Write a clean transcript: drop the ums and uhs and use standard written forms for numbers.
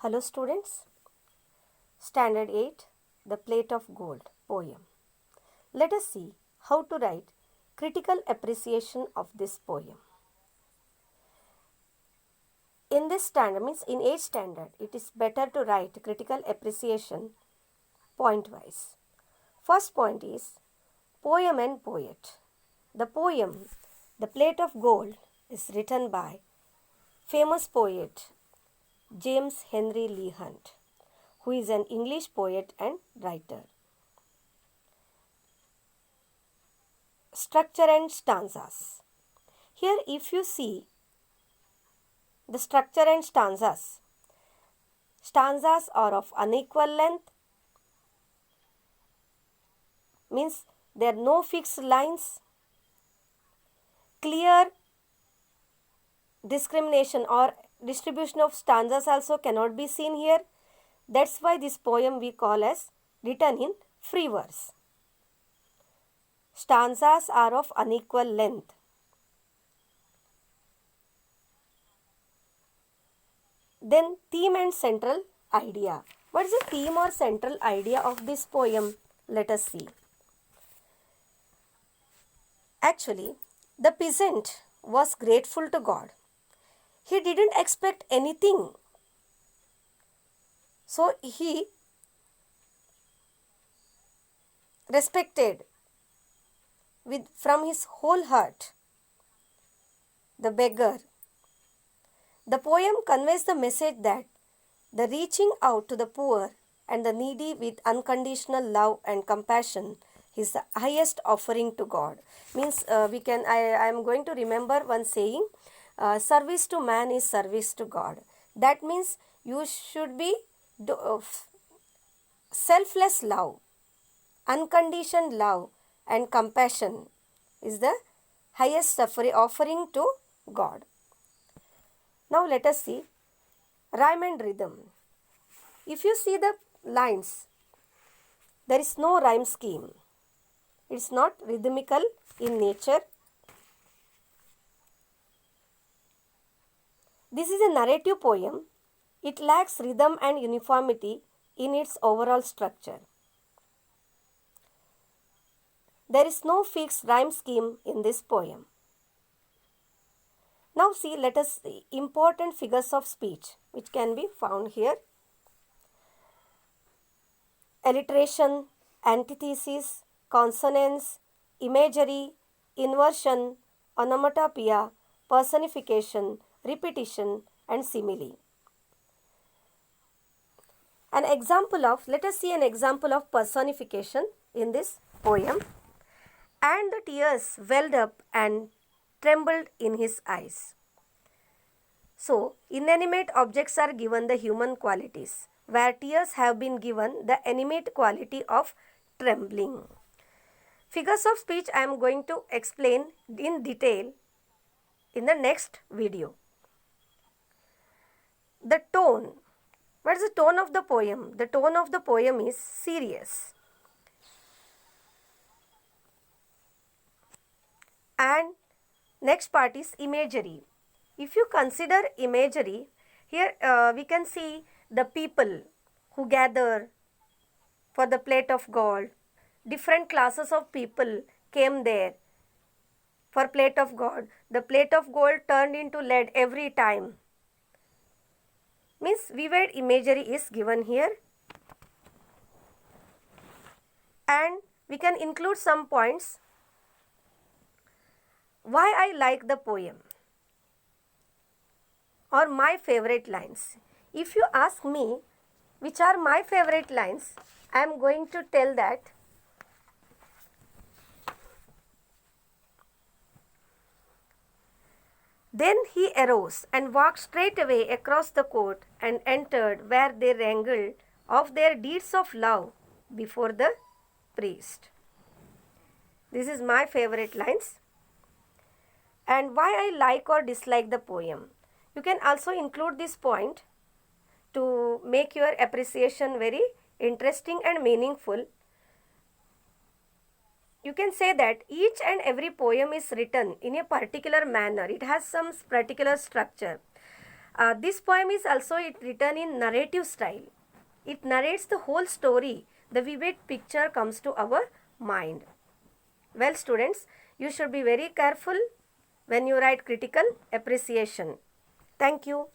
Hello students, Standard 8, The Plate of Gold poem. Let us see how to write critical appreciation of this poem. In this standard, means in 8th standard, it is better to write critical appreciation point wise. First point is poem and poet. The poem, The Plate of Gold, is written by famous poet James Henry Lee Hunt, who is an English poet and writer. Structure and stanzas. Here if you see the structure and stanzas, stanzas are of unequal length, means there are no fixed lines, clear discrimination or distribution of stanzas also cannot be seen here. That's why this poem we call as written in free verse. Stanzas are of unequal length. Then theme and central idea. What is the theme or central idea of this poem? Let us see. Actually, the peasant was grateful to God. He didn't expect anything. So he respected from his whole heart the beggar. The poem conveys the message that the reaching out to the poor and the needy with unconditional love and compassion is the highest offering to God. Means I am going to remember one saying, service to man is service to God. That means you should be selfless love, unconditioned love and compassion is the highest offering to God. Now let us see rhyme and rhythm. If you see the lines, there is no rhyme scheme. It is not rhythmical in nature. This is a narrative poem. It lacks rhythm and uniformity in its overall structure. There is no fixed rhyme scheme in this poem. Now see, let us see important figures of speech which can be found here. Alliteration, antithesis, consonance, imagery, inversion, onomatopoeia, personification, repetition and simile. Let us see an example of personification in this poem. And the tears welled up and trembled in his eyes. So, inanimate objects are given the human qualities, where tears have been given the animate quality of trembling. Figures of speech I am going to explain in detail in the next video. The tone. What is the tone of the poem? The tone of the poem is serious. And next part is imagery. If you consider imagery, here we can see the people who gather for the plate of gold. Different classes of people came there for plate of gold. The plate of gold turned into lead every time. Means vivid imagery is given here. And we can include some points. Why I like the poem or my favorite lines. If you ask me which are my favorite lines, I am going to tell that then he arose and walked straight away across the court and entered where they wrangled of their deeds of love before the priest. This is my favorite lines. And why I like or dislike the poem. You can also include this point to make your appreciation very interesting and meaningful. You can say that each and every poem is written in a particular manner. It has some particular structure. This poem is also written in narrative style. It narrates the whole story. The vivid picture comes to our mind. Well, students, you should be very careful when you write critical appreciation. Thank you.